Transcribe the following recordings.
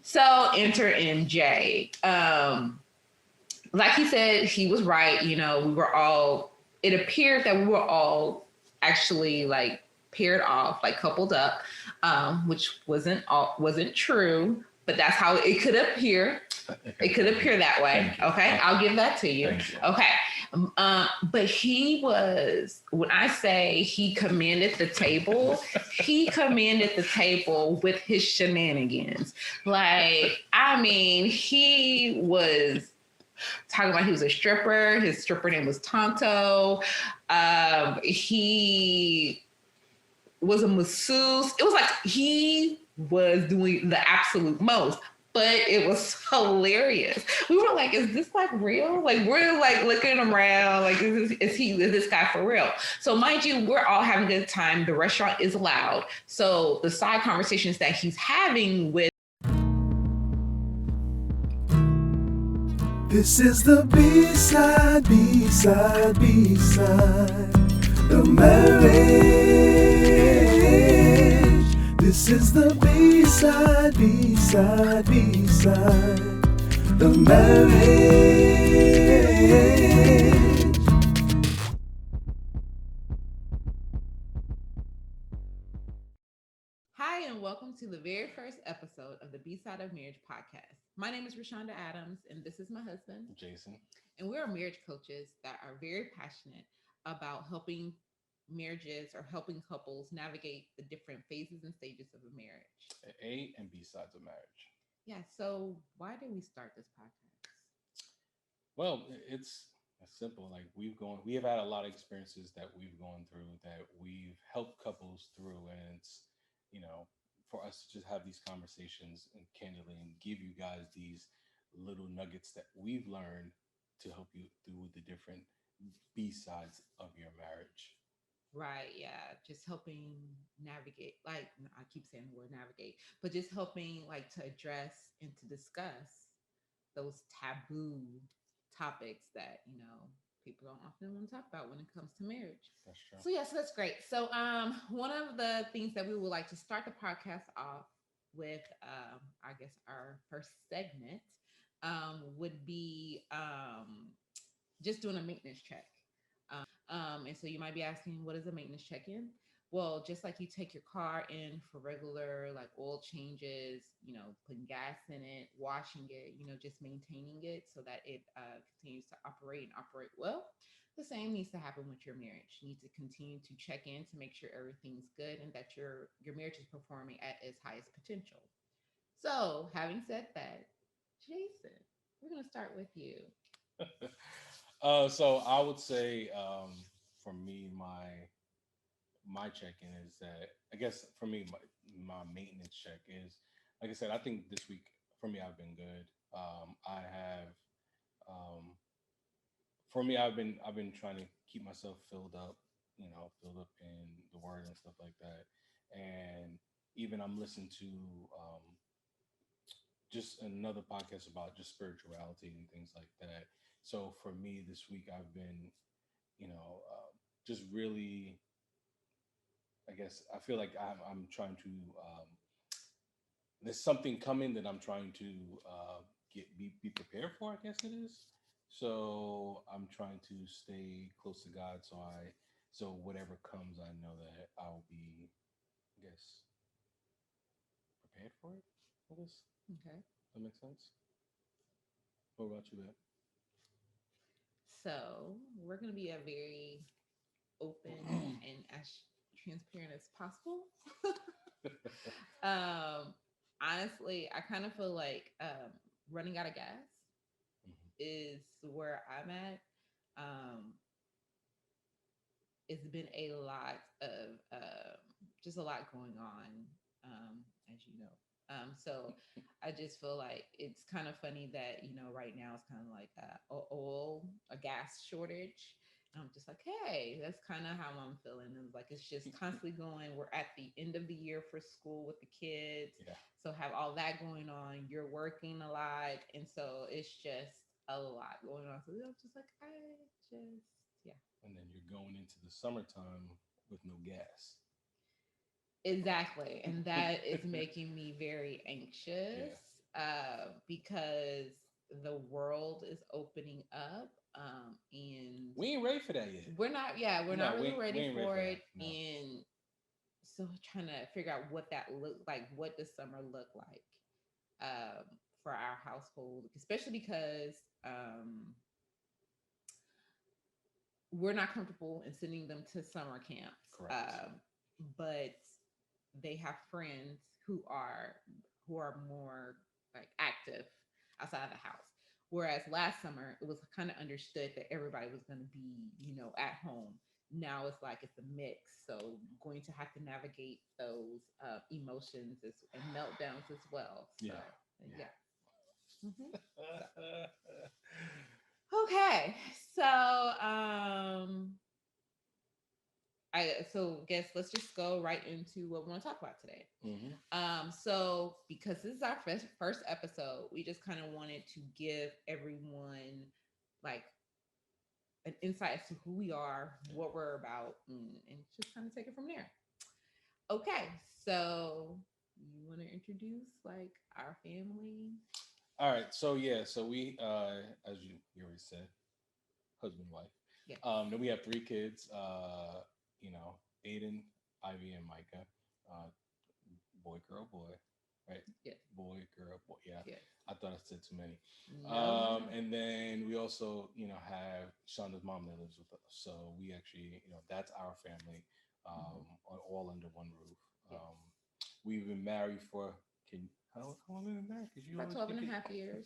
So enter MJ. Like he said, he was right. We were all. It appeared that we were all actually like paired off, like coupled up, which wasn't true. But that's how it could appear. It could appear that way. Okay, I'll give that to you. Okay. But he was, when I say he commanded the table, he commanded the table with his shenanigans. Like, I mean, he was talking about he was a stripper. His stripper name was Tonto. He was a masseuse. It was like he was doing the absolute most, but it was hilarious. We were like, is this like real? Like we're like looking around, like is this guy for real? So mind you, we're all having a good time. The restaurant is loud. So the side conversations that he's having with This is the B-side, B-side, B-side, the marriage. This is the B-side, B-side, B-side, the marriage. Hi, and welcome to the very first episode of the Bside of Marriage Podcast. My name is Rashonda Adams, and this is my husband, Jason. And we are marriage coaches that are very passionate about helping marriages or helping couples navigate the different phases and stages of a marriage. A and B sides of marriage. Yeah, so why did we start this podcast? Well, it's simple. Like we have had a lot of experiences that we've gone through that we've helped couples through, and it's you know for us to just have these conversations and candidly and give you guys these little nuggets that we've learned to help you through the different B sides of your marriage. Right, yeah, just helping navigate, like I keep saying the word navigate, but just helping like to address and to discuss those taboo topics that, people don't often want to talk about when it comes to marriage. That's true. So yes, that's great. So one of the things that we would like to start the podcast off with, I guess our first segment would be just doing a maintenance check. And so you might be asking, what is a maintenance check-in? Well, just like you take your car in for regular like oil changes, putting gas in it, washing it, just maintaining it so that it continues to operate and operate well. The same needs to happen with your marriage. You need to continue to check in to make sure everything's good and that your marriage is performing at its highest potential. So, having said that, Jason, we're gonna start with you. So I would say for me, my check-in is that I guess for me my maintenance check is like I said. I think this week for me I've been good. I have um, for me I've been trying to keep myself filled up, filled up in the word and stuff like that. And even I'm listening to um, just another podcast about just spirituality and things like that. So for me this week I've been, just really, I guess I feel like I'm trying to. There's something coming that I'm trying to be prepared for. I guess it is. So I'm trying to stay close to God. So whatever comes, I know that I'll be, I guess, prepared for it. I guess Okay. that makes sense. What about you, So we're gonna be a very open and as transparent as possible. babe? um, Honestly, I kind of feel like running out of gas is where I'm at. Um, it's been a lot of just a lot going on, as you know. So I just feel like it's kind of funny that right now it's kind of like a gas shortage. And I'm just like, hey, that's kind of how I'm feeling. And like it's just constantly going. We're at the end of the year for school with the kids, Yeah. so have all that going on. You're working a lot, and so it's just a lot going on. So I'm just like, I just yeah. And then you're going into the summertime with no gas. Exactly. And that is making me very anxious. Yeah. because the world is opening up, and We ain't ready for that yet. we're No, not really we ready ain't ready for for it, that. No. and so trying to figure out what that look like. What does summer look like um, for our household, especially because we're not comfortable in sending them to summer camps. Correct. But they have friends who are more like active outside of the house. Whereas last summer, it was kind of understood that everybody was going to be, at home. Now it's like it's a mix, so going to have to navigate those emotions and meltdowns as well. So Yeah. yeah. Mhm. Okay, so I guess let's just go right into what we want to talk about today. Hmm. So because this is our first episode, we just kind of wanted to give everyone like an insight as to who we are, what we're about, and just kind of take it from there. Okay, so you want to introduce like our family? All right. So yeah. So we, as you already said, husband, wife. Yes. Then we have three kids. Aiden, Ivy, and Micah. Uh, boy, girl, boy. Right. Yes. Boy, girl, boy. Yeah. Yes. I thought I said too many. No, no, no. And then we also, have Shonda's mom that lives with us. So we actually, that's our family, all under one roof. Yes. We've been married for, how long have we been married? Because you About always 12 get and a the, half years.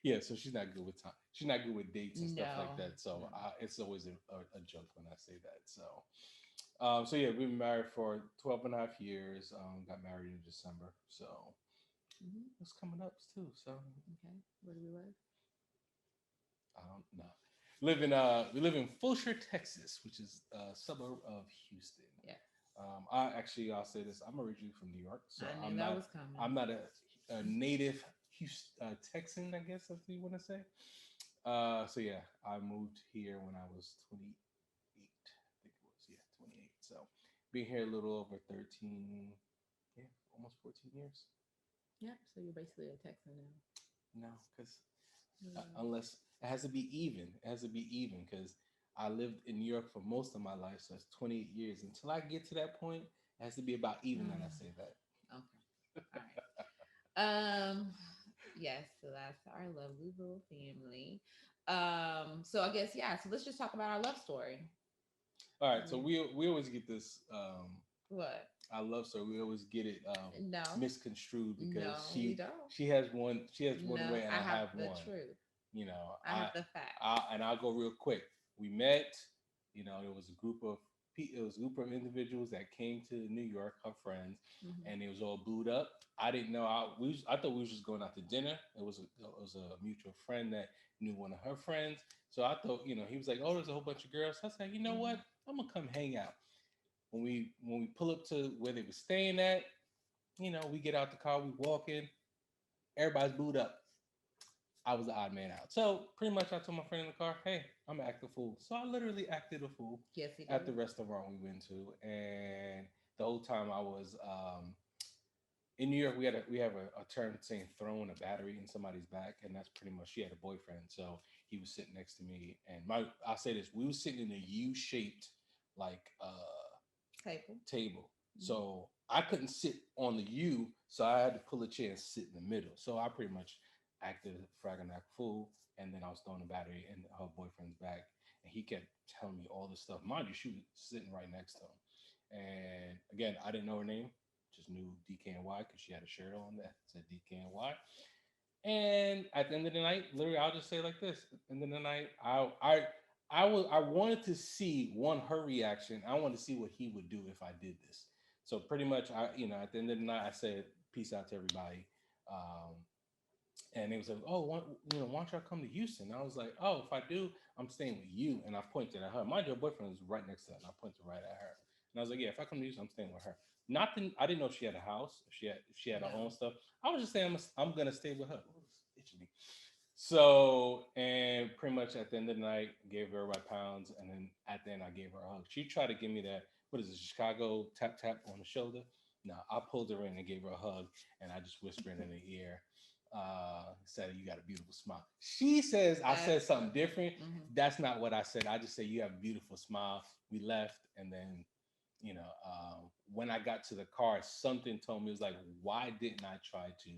yeah, so she's not good with time. She's not good with dates and stuff like No, that. So no. it's always a joke when I say that. So yeah, we've been married for 12 and a half years. Got married in December. So it's coming up too. So Okay. Where do we live? I don't know. We live in Fulshire, Texas, which is a suburb of Houston. Yeah. I'll say this. I'm originally from New York, so I knew that was coming. I'm not a native Houston, Texan, I guess that's what you want to say. So yeah, I moved here when I was 28. I think it was, yeah, 28. So been here a little over 13, yeah, almost 14 years. Yeah. So you're basically a Texan now. No, because Mm. unless it has to be even. It has to be even because I lived in New York for most of my life, so that's 28 years. Until I get to that point, it has to be about even that I say that. Okay. All right. Yes, so that's our lovely little family. So I guess yeah, so let's just talk about our love story. All right, so we always get this What? I love story. We always get it No. misconstrued No, because we don't. she has one No, way and I I have have the one. truth. You know, I have the facts. and I'll go real quick. We met. It was a group of individuals that came to New York, her friends, Mhm. and it was all booed up. I didn't know. I thought we was just going out to dinner. It was a mutual friend that knew one of her friends. So I thought, he was like, "Oh, there's a whole bunch of girls." So I said, "You know what? I'm gonna come hang out." When we pull up to where they were staying at, we get out the car, we walk in, everybody's booed up. I was the odd man out. So pretty much I told my friend in the car, hey, I'm gonna act a fool. So I literally acted a fool Yes, he at the did. restaurant we went to. And the whole time I was in New York, we have a term saying throwing a battery in somebody's back, and that's pretty much she had a boyfriend. So he was sitting next to me, and I'll say this, we were sitting in a U-shaped like Table. table. Mhm. So I couldn't sit on the U, so I had to pull a chair and sit in the middle. So I pretty much acted fragging act fool, and then I was throwing the battery in her boyfriend's back, and he kept telling me all this stuff. Mind you, she was sitting right next to him. And again, I didn't know her name, just knew DKNY because she had a shirt on that said DKNY. And at the end of the night, literally, I'll just say like this: at the end of the night, I wanted to see her reaction. I wanted to see what he would do if I did this. So pretty much, at the end of the night, I said peace out to everybody. Um, and they was like, "Oh, why don't y'all come to Houston?" And I was like, "Oh, if I do, I'm staying with you." And I pointed at her. Mind you, her boyfriend was right next to her, and I pointed right at her. And I was like, "Yeah, if I come to Houston, I'm staying with her." I didn't know if she had a house, if she had her own No. stuff. I was just saying I'm gonna stay with her. Ooh, it's itching me. So, and pretty much at the end of the night, gave her my pounds, and then at the end, I gave her a hug. She tried to give me that, what is it, Chicago tap tap on the shoulder. No, I pulled her in and gave her a hug, and I just whispered in her ear, said you got a beautiful smile. She says I said something different. Mhm. That's not what I said. I just said you have a beautiful smile. We left, and then when I got to the car, something told me, it was like, why didn't I try to,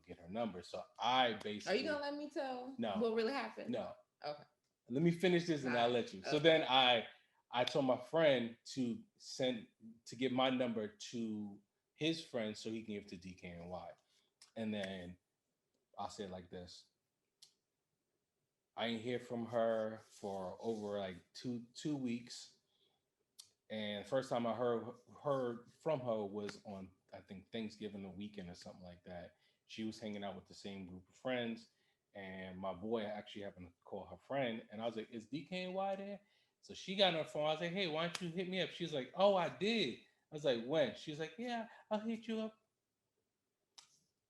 get her number? So I Are you basically gonna let me tell no, what really happened? no. Okay. Let me finish this All and I'll right. let you. So Okay. then I told my friend to give my number to his friend so he can give it to DKNY. And then I'll say it like this. I ain't hear from her for over like two weeks. And first time I heard from her was on, I think, Thanksgiving the weekend or something like that. She was hanging out with the same group of friends, and my boy actually happened to call her friend, and I was like, "Is DKNY there?" So she got on her phone. I was like, "Hey, why don't you hit me up?" She was like, "Oh, I did." I was like, "When?" She was like, "Yeah, I'll hit you up."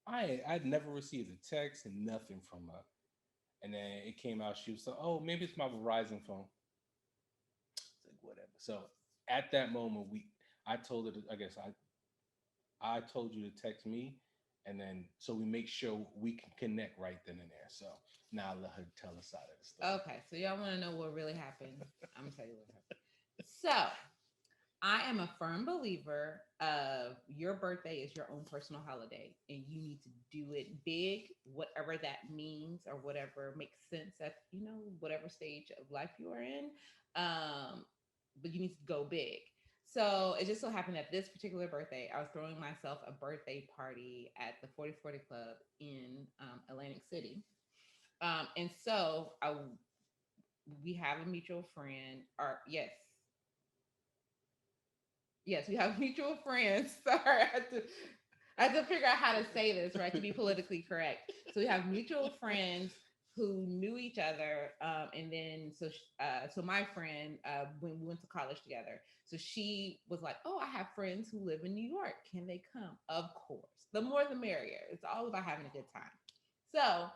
I'd never received a text and nothing from her, and then it came out. She was like, "Oh, maybe it's my Verizon phone." It's like whatever. So at that moment, I told her, I guess I told you to text me, and then so we make sure we can connect right then and there. So now I'll let her tell us side of the story. Okay. So y'all want to know what really happened? I'm gonna tell you what happened. So I am a firm believer of your birthday is your own personal holiday, and you need to do it big, whatever that means or whatever makes sense at whatever stage of life you are in. Um, but you need to go big. So it just so happened that this particular birthday, I was throwing myself a birthday party at the 4040 Club in Atlantic City. And so we have a mutual friend, or yes, we have mutual friends. Sorry, I had to figure out how to say this right to be politically correct. So we have mutual friends who knew each other, and then so my friend, when we went to college together, so she was like, "Oh, I have friends who live in New York. Can they come?" Of course, the more the merrier. It's all about having a good time. So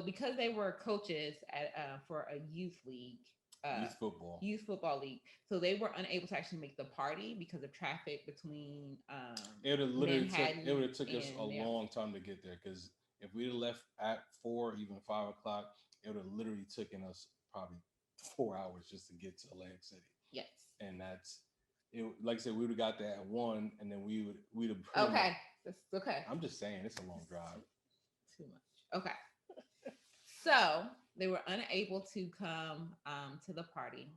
because they were coaches at for a youth league, uh, Youth football. youth football league, so they were unable to actually make the party because of traffic between It would Manhattan have took us a and yeah. long time to get there because if we'd have left at 4, even 5 o'clock, it would have literally taken us probably 4 hours just to get to Atlantic City. Yes. And that's it. Like I said, we would have got there at 1, and then we'd have pretty much. Okay. That's okay. I'm just saying, it's a long drive. Too much. Okay. So they were unable to come to the party,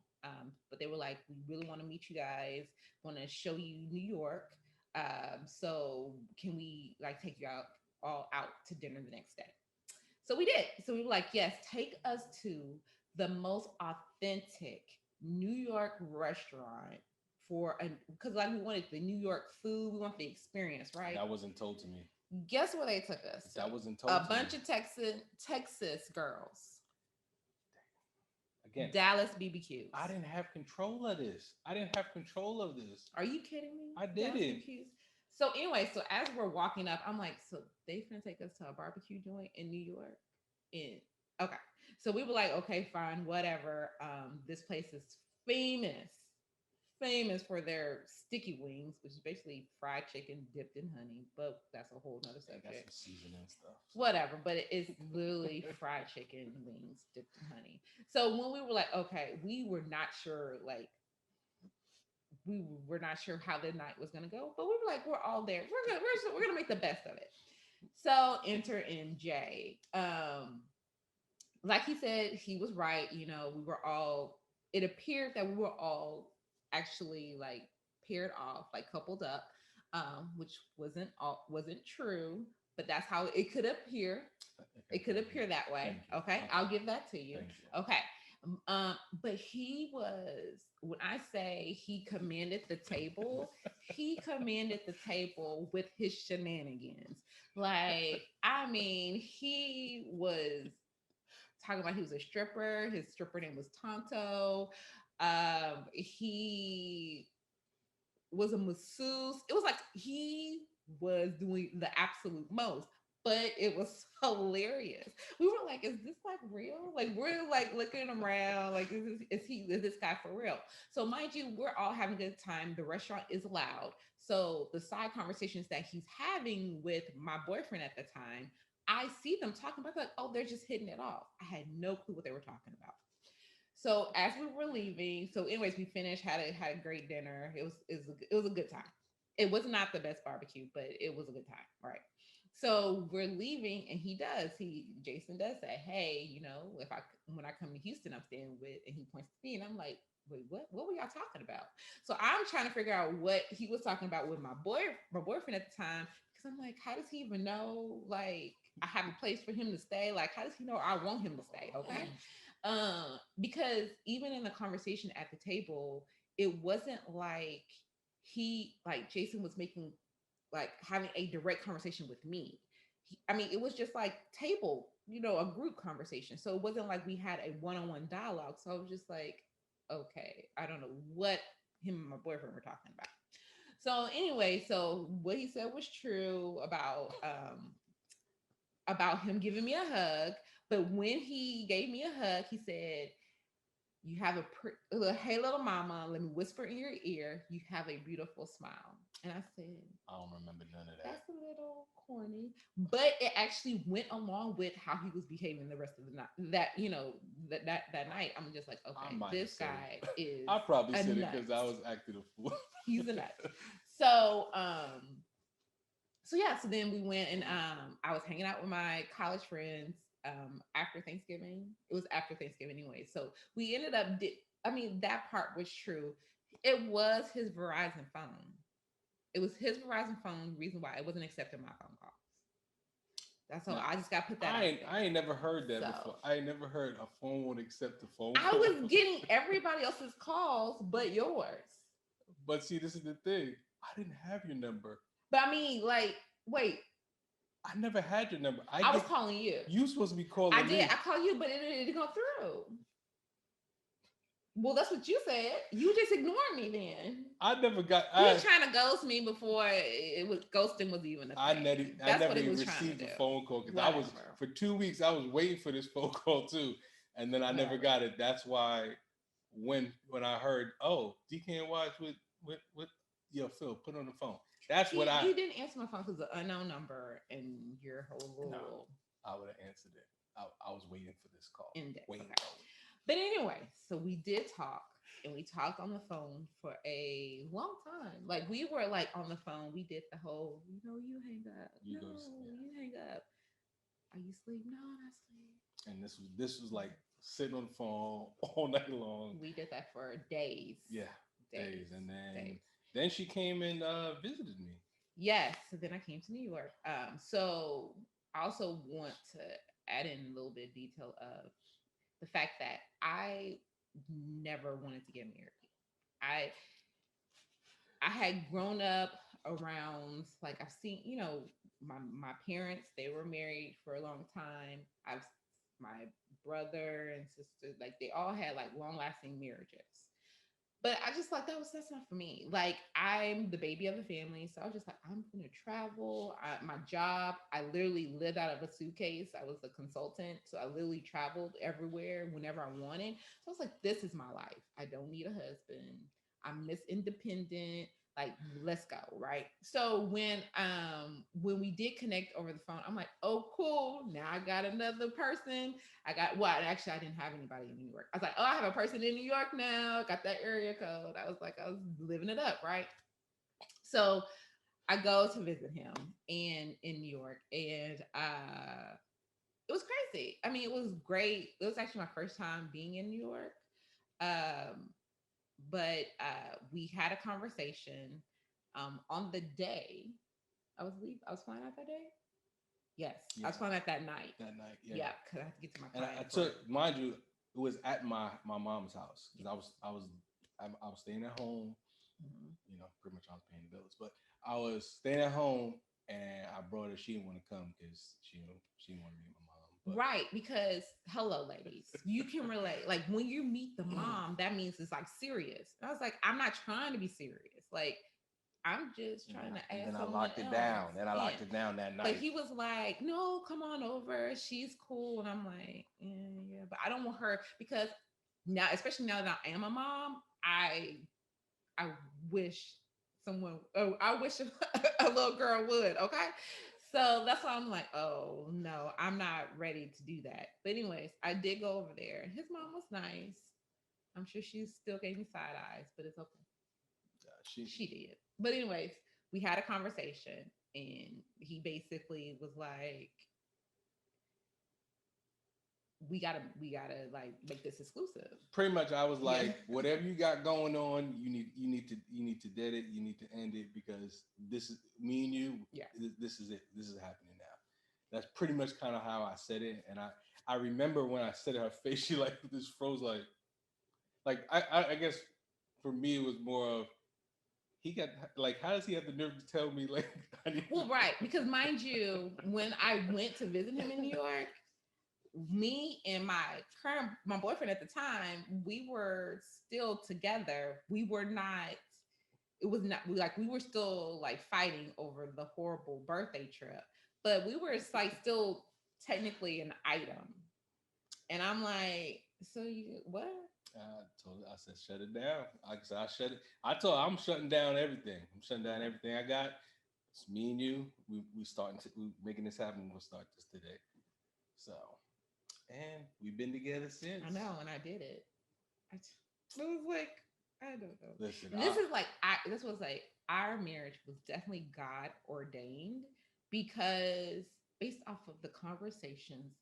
but they were like, "We really want to meet you guys. Want to show you New York. So can we like take you all out to dinner the next day?" So we did. So we were like, "Yes, take us to the most authentic New York restaurant for a because like we wanted the New York food. We want the experience, right?" That wasn't told to me. Guess where they took us to? That wasn't A told to me. bunch of Texas girls. Again, Dallas BBQs. I didn't have control of this. I didn't have control of this. Are you kidding me? I did Dallas it. BBQs. So anyway, so as we're walking up, I'm like, so they finna take us to a barbecue joint in New York. In okay. So we were like, okay, fine, whatever. This place is famous famous for their sticky wings, which is basically fried chicken dipped in honey, but that's a whole nother They got some subject. seasoning stuff. Whatever, but it's literally fried chicken wings dipped in honey. So when we were like, okay, we were not sure, like we were not sure how the night was gonna go, but we were like, we're all there. We're gonna make the best of it. So enter MJ. Like he said, he was right. We were all. It appeared that we were all actually like paired off, like coupled up, which wasn't true, but that's how it could appear. It could appear that way. Okay, I'll give that to you. Thank you. Okay, but he was when I say he commanded the table, he commanded the table with his shenanigans. Like, I mean, he was talking about he was a stripper. His stripper name was Tonto. He was a masseuse. It was like he was doing the absolute most, but it was hilarious. We were like, "Is this like real?" Like we're like looking around, like is this guy for real? So mind you, we're all having a good time. The restaurant is loud, So the side conversations that he's having with my boyfriend at the time, I see them talking about like, oh, they're just hitting it off. I had no clue what they were talking about. So as we were leaving, so anyways, we finished, had a great dinner. It was a good time. It was not the best barbecue, but it was a good time, right? So we're leaving, and Jason does say, "Hey, if I when I come to Houston, I'm staying with," and he points to me, and I'm like, "Wait, what? What were y'all talking about?" So I'm trying to figure out what he was talking about with my boyfriend at the time, because I'm like, how does he even know? Like, I have a place for him to stay. Like, how does he know I want him to stay? Okay. Because even in the conversation at the table, it wasn't like Jason was making like having a direct conversation with me. I mean, it was just like table, a group conversation. So it wasn't like we had a one-on-one dialogue. So I was just like, okay, I don't know what him and my boyfriend were talking about. So anyway, so what he said was true about him giving me a hug. But when he gave me a hug, he said, "You have hey little mama, let me whisper in your ear, you have a beautiful smile." And I said, I don't remember none of that. "That's a little corny," but it actually went along with how he was behaving the rest of the night. That night, I'm just like, okay, this guy is. I probably said nut. it because I was acting a fool. He's a nut. So so yeah, so then we went, and I was hanging out with my college friends after Thanksgiving. It was after Thanksgiving anyway. So we ended up that part was true. It was his Verizon phone. It was his Verizon phone reason why it wasn't accepting my phone calls. That's all. Now, I just got to put that I ain't never heard that So- before. I ain't never heard a phone won't accept the phone I call. was getting everybody else's calls but yours. But see, this is the thing. I didn't have your number. But I mean, like, wait, I never had your number. I was calling you. You supposed to be calling I me. did. I called you, but it didn't go through. Well, that's what you said. You just ignored me then. I never got. You were trying to ghost me before it was ghosting was even a thing. I never even received a phone call because I was for 2 weeks. I was waiting for this phone call too, and then I never got it. That's why when I heard, oh, DKNY with Phil, put on the phone. That's what You didn't answer my phone because the unknown number and your whole rule. No, I would have answered it. I was waiting for this call. Waiting. Okay. But anyway, so we did talk, and we talked on the phone for a long time. Like we were like on the phone. We did the whole, you hang up. You hang up. Are you asleep? No, not asleep. And this was like sitting on the phone all night long. We did that for days. Yeah, days. And then she came and visited me. Yes. So then I came to New York. So I also want to add in a little bit of detail of the fact that I never wanted to get married. I had grown up around, like, I've seen, my parents, they were married for a long time. My brother and sister, like, they all had like long lasting marriages. But I just like that's not for me. Like, I'm the baby of the family, so I was just like, I'm gonna travel. My job, I literally lived out of a suitcase. I was a consultant, so I literally traveled everywhere whenever I wanted. So I was like, this is my life. I don't need a husband. I'm Miss Independent. Like, let's go, right? So when we did connect over the phone, I'm like, oh, cool. Now I got another person. Actually, I didn't have anybody in New York. I was like, oh, I have a person in New York now. Got that area code. I was living it up, right? So I go to visit him in New York, and it was crazy. I mean, it was great. It was actually my first time being in New York. But we had a conversation on the day I was flying out that day. Yes, I was flying out that night. Yeah, because I had to get to my client. And I took, mind you, it was at my mom's house because I was staying at home. Mm-hmm. Pretty much I was paying the bills, but I was staying at home, and I brought her. She didn't want to come because she didn't want to meet my mom. But. Right, because hello, ladies, you can relate. Like, when you meet the mom, that means it's like serious. And I was like, I'm not trying to be serious. Like, I'm just trying to ask. And I locked it down. Then I locked it down that night. But he was like, no, come on over. She's cool. And I'm like, yeah, but I don't want her, because now, especially now that I am a mom, I wish someone. Oh, I wish a little girl would. Okay, so that's why I'm like, oh no, I'm not ready to do that. But anyways, I did go over there. His mom was nice. I'm sure she still gave me side eyes, but it's okay. She She did. But anyways, we had a conversation, and he basically was like, we gotta like make this exclusive. pretty much I was Yeah. like, whatever you got going on, you need to dead it. You need to end it because this is me and you. Yeah. This is it. This is happening now. That's pretty much kind of how I said it, and I remember when I said it, her face, she like just froze, I guess for me it was more of he got like, how does he have the nerve to tell me like I need Well, to- right, because mind you, when I went to visit him in New York, me and my boyfriend at the time, we were still together. We were not. It was not we were still like fighting over the horrible birthday trip, but we were like still technically an item. And I'm like, so you what? I said, shut it down. I said, I shut it. I told her, I'm shutting down everything. I'm shutting down everything I got. It's me and you. We making this happen. We'll start this today. So, and we've been together since. I know, and I did it. It was like I don't know. Listen, And this is like this was like our marriage was definitely God ordained because based off of the conversations,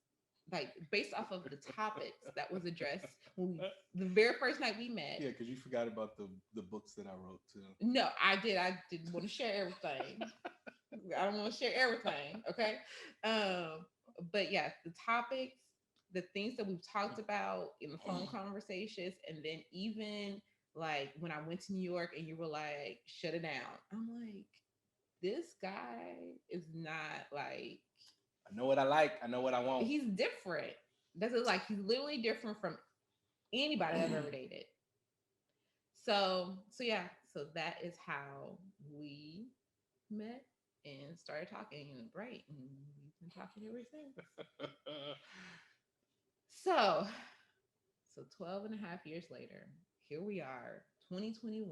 like based off of the topics that was addressed when the very first night we met. yeah, because you forgot about the books that I wrote too. No, I did. I didn't want to share everything. I don't want to share everything. Okay. But yeah, the topics, the things that we've talked about in the phone conversations, and then even like when I went to New York and you were like, shut it down. I'm like, this guy is not like I know what I like. I know what I want. he's different. That's it, like he's literally different from anybody I've ever dated. So yeah, so that is how we met and started talking, and right, and we've been talking ever since. So 12 and a half years later, here we are, 2021,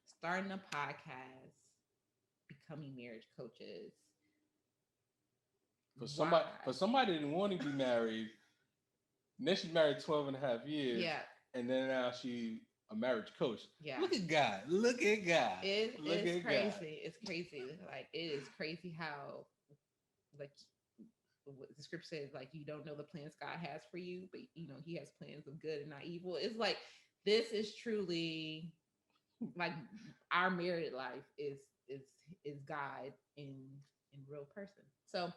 starting a podcast, becoming marriage coaches. For somebody that didn't want to be married, then she's married 12 and a half years. Yeah. And then now she a marriage coach. Yeah. Look at God. Look at God. It's crazy. God. It's crazy. Like it is crazy how like what the scripture says, like you don't know the plans God has for you, but you know he has plans of good and not evil. It's like this is truly like our married life is God in real person. So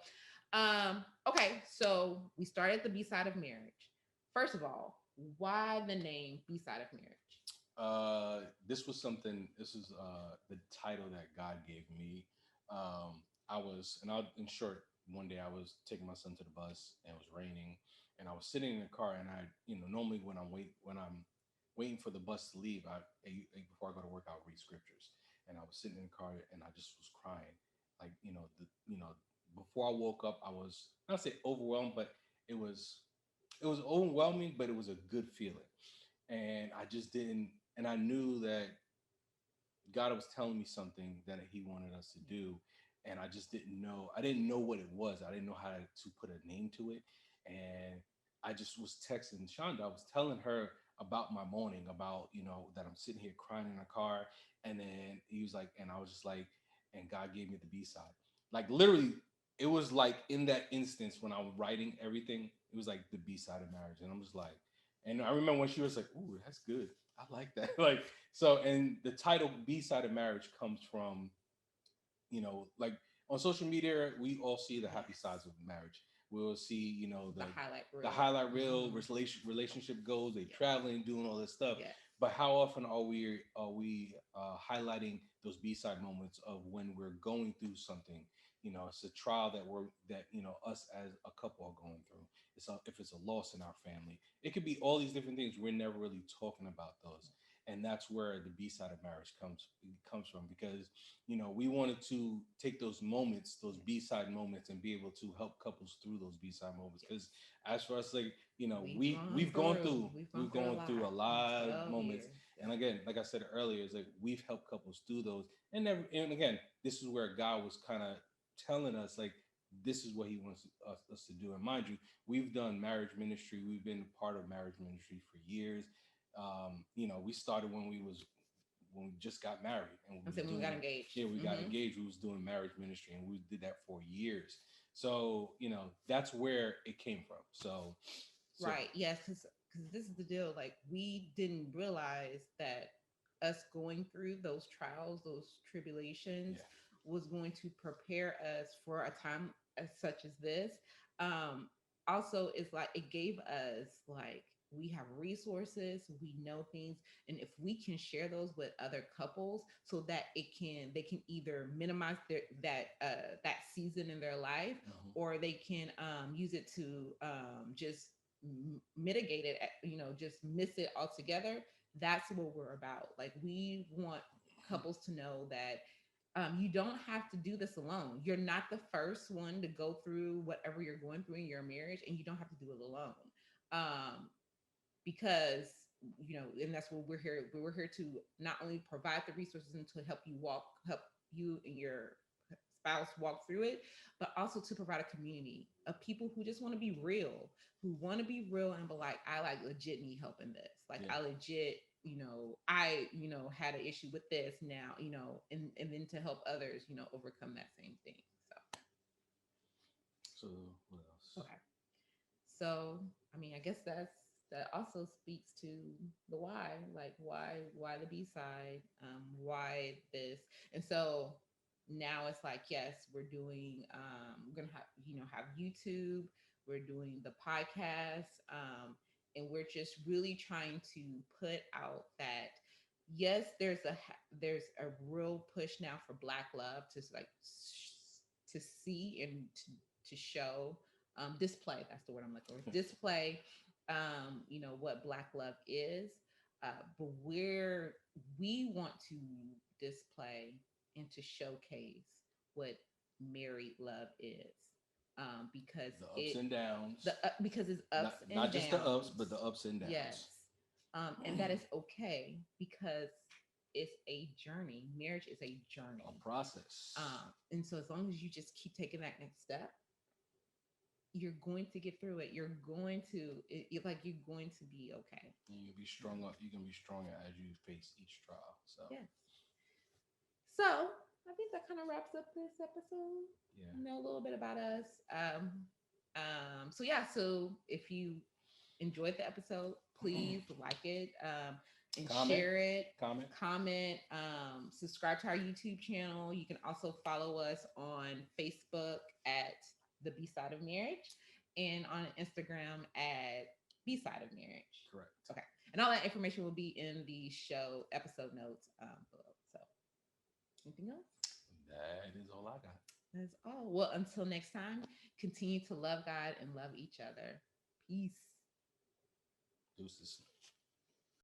okay, so we started the B-side of marriage. First of all, why the name B-side of marriage? This was something. This is the title that God gave me. In short, one day I was taking my son to the bus and it was raining, and I was sitting in the car, and normally when I'm waiting for the bus to leave, before I go to work, I'll read scriptures, and I was sitting in the car and I just was crying, like before I woke up, I was not say overwhelmed, but it was overwhelming, but it was a good feeling, and I just didn't, and I knew that God was telling me something that He wanted us to do, and I just didn't know. I didn't know what it was. I didn't know how to put a name to it, and I just was texting Shonda. I was telling her about my morning, about that I'm sitting here crying in a car, and then he was like, and I was just like, and God gave me the B side. Like literally, it was like in that instance when I was writing everything, it was like the B side of marriage, and I'm just like, and I remember when she was like, "Ooh, that's good. I like that." Like so, and the title B side of marriage comes from, like on social media, we all see the happy sides of marriage. We'll see, the highlight reel, relationship goals. They traveling, doing all this stuff. Yeah. But how often are we highlighting those B-side moments of when we're going through something? It's a trial that us as a couple are going through. If it's a loss in our family, it could be all these different things. We're never really talking about those. And that's where the B side of marriage comes from, because we wanted to take those moments, those B-side moments, and be able to help couples through those B-side moments. Because as for us, like we've gone through a lot of moments. And again, like I said earlier, it's like we've helped couples through those. And again, this is where God was kind of telling us, like, this is what he wants us to do. And mind you, we've done marriage ministry. We've been part of marriage ministry for years. We started when we just got married, and we got engaged. Yeah, we got engaged. We was doing marriage ministry, and we did that for years. So that's where it came from. So right, yes, because this is the deal. Like, we didn't realize that us going through those trials, those tribulations, was going to prepare us for a time as such as this. Also, it's like it gave us, like, we have resources, we know things, and if we can share those with other couples, so that they can either minimize that season in their life, or they can use it to just mitigate it, just miss it altogether. That's what we're about. Like, we want couples to know that you don't have to do this alone. You're not the first one to go through whatever you're going through in your marriage, and you don't have to do it alone. Because and that's what we're here. We're here to not only provide the resources and to help you and your spouse walk through it, but also to provide a community of people who just want to be real, and be like, I like legit need help in this. Like, I legit, I had an issue with this now, and then to help others, overcome that same thing. So what else? Okay. So, I mean, I guess that also speaks to the why, like why the B-side, why this. And so now it's like, yes, we're doing, we're going to have YouTube, we're doing the podcast, and we're just really trying to put out that, yes, there's a real push now for Black love to, like, to see and to show, display. That's the word I'm looking for. Display, what Black love is, but where we want to display and to showcase what married love is, because the ups and downs, because it's ups and not downs. Just the ups, but the ups and downs. Yes, and that is okay, because it's a journey. Marriage is a journey, a process. And so as long as you just keep taking that next step, you're going to get through it. You're going to be okay. And you'll be stronger. You can be stronger as you face each trial. So yes. So I think that kind of wraps up this episode. Yeah. A little bit about us. So if you enjoyed the episode, please like it, and share it. Comment. Subscribe to our YouTube channel. You can also follow us on Facebook at the Bside of Marriage, and on Instagram at Bside of Marriage. Correct. Okay. And all that information will be in the show episode notes below. So, anything else? That is all I got. That's all. Well, until next time, continue to love God and love each other. Peace. Deuces.